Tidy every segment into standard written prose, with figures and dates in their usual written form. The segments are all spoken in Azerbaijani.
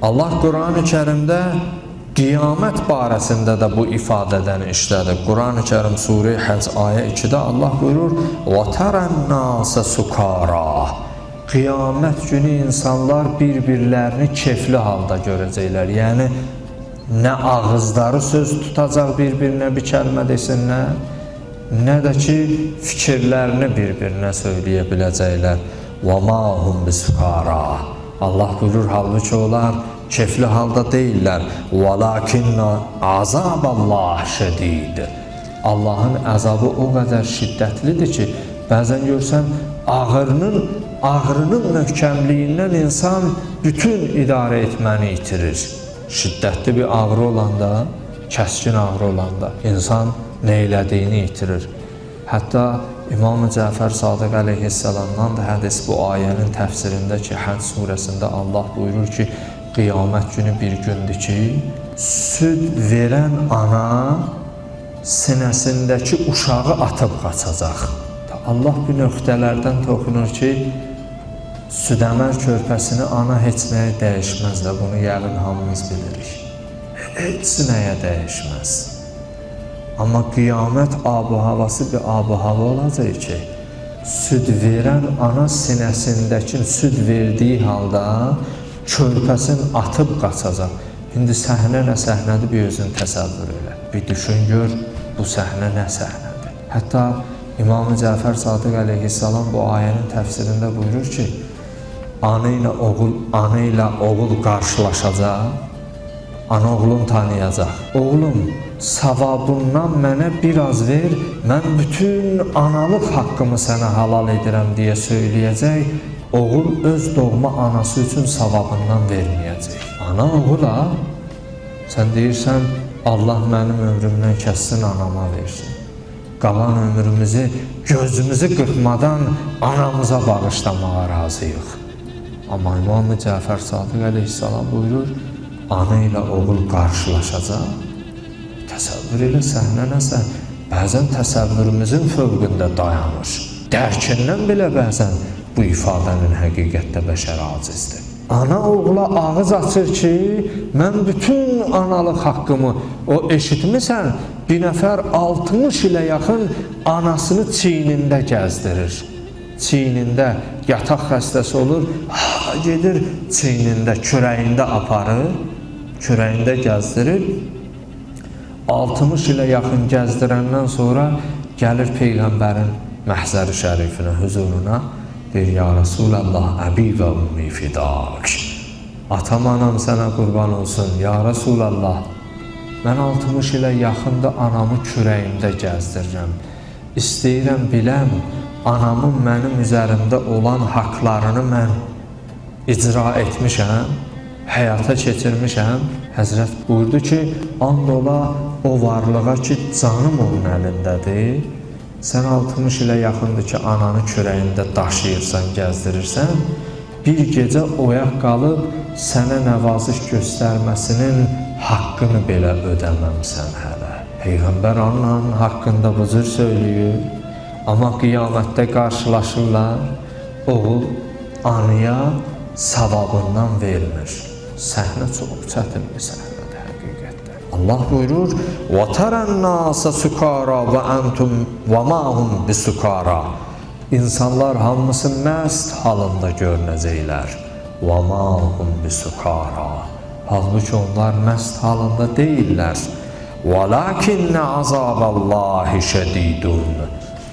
Allah Quran-ı Kərimdə qiyamət barəsində də bu ifadədən işlədir. Quran-ı Kərim Surə Həc ayə 2-də Allah buyurur: وَتَرَى النَّاسَ سُكَارَى Qiyamət günü insanlar bir-birlərini kefli halda görəcəklər. Yəni, nə ağızları söz tutacaq bir-birinə bir kəlmə desinlər, nə də ki, fikirlərini bir-birinə söyləyə biləcəklər. وَمَا هُمْ بِسُكَارَى Allah buyurur, halbuki onlar kefli halda deyirlər. وَلَكِنَّ عَذَابَ اللّٰهِ شَدِيدٌ Allahın əzabı o qədər şiddətlidir ki, bəzən görsən, ağrının möhkəmliyindən insan bütün idarə etməni itirir. Şiddətli bir ağrı olanda, kəskin ağrı olanda insan nə elədiyini itirir. Hətta İmam-ı Cəfər Sadiq əleyhissalamdan da hədis bu ayənin təfsirində ki, Həc surəsində Allah buyurur ki, qiyamət günü bir gündür ki, süd verən ana sinəsindəki uşağı atıb qaçacaq. Allah bu nöqtələrdən toxunur ki, südəmər körpəsini ana heç nəyə dəyişməz də, bunu yəqin hamımız bilirik. Heç nəyə dəyişməz. Amma qiyamət ab-havası bir ab-hava olacaq ki, süd verən ana sinəsindəki süd verdiyi halda körpəsini atıb qaçacaq. İndi səhnə nə səhnədir, bir özün təsəvvür elə. Bir düşün, gör, bu səhnə nə səhnədir. Hətta İmam-ı Cəfər Sadiq əleyhissalam bu ayənin təfsirində buyurur ki, ana ilə oğul qarşılaşacaq, ana oğlunu tanıyacaq. Oğlum, savabından mənə biraz ver, mən bütün analıq haqqımı sənə halal edirəm deyə söyləyəcək. Oğul öz doğma anası üçün savabından verməyəcək. Ana oğula, sən deyirsən, Allah mənim ömrümdən kəssin, anama versin. Qalan ömrümüzü, gözümüzü qırpmadan anamıza bağışlamağa razıyıq. Amma İmam-ı Cəfər Sadiq əleyhissalam buyurur, ana ilə oğul qarşılaşacaq. Təsəvvür elə səhnə nəsə, bəzən təsəvvürümüzün fövqündə dayanır. Dərkindən belə bəzən bu ifadənin həqiqətdə bəşər acizdir. Ana oğula ağız açır ki, mən bütün analıq haqqımı, o eşitmisən, bir nəfər 60 ilə yaxın anasını çiynində gəzdirir. Çiynində yataq xəstəsi olur, gedir çiynində, kürəyində aparır, kürəyində gəzdirir. 60 ilə yaxın gəzdirəndən sonra gəlir Peyğəmbərin məhzəri şərifinə, huzuruna, deyir, ya Rasulallah, əbi və ümmi fidak. Atam, anam sənə qurban olsun, ya Rasulallah, mən 60 ilə yaxında anamı kürəyimdə gəzdirirəm. İstəyirəm biləm, anamın mənim üzərimdə olan haqlarını mən icra etmişəm, həyata keçirmişəm. Həzrət buyurdu ki, and ola o varlığa ki, canım onun əlindədir. Sən 60 ilə yaxındır ki, ananı kürəyində daşıyırsan, gəzdirirsən, bir gecə oyaq qalıb sənə nəvaziş göstərməsinin haqqını belə ödəməmsən hələ. Peyğəmbər ananın haqqında bu cür söylüyor, amma qiyamətdə qarşılaşırlar, oğul anaya savabından vermir. Səhnə çox çətin bir səhnədir həqiqətdə. Allah buyurur, وَتَرَى النَّاسَ سُكَارَى وَأَنْتُمْ وَمَا هُمْ بِسُكَارَى İnsanlar hamısı məst halında görünəcəklər. وَمَا هُمْ بِسُكَارَى Halbuki onlar məst halında deyirlər. وَلَكِنَّ عَذَابَ اللّٰهِ شَدِيدٌ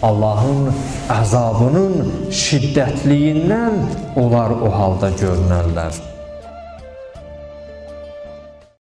Allahın əzabının şiddətliyindən onlar o halda görünərlər.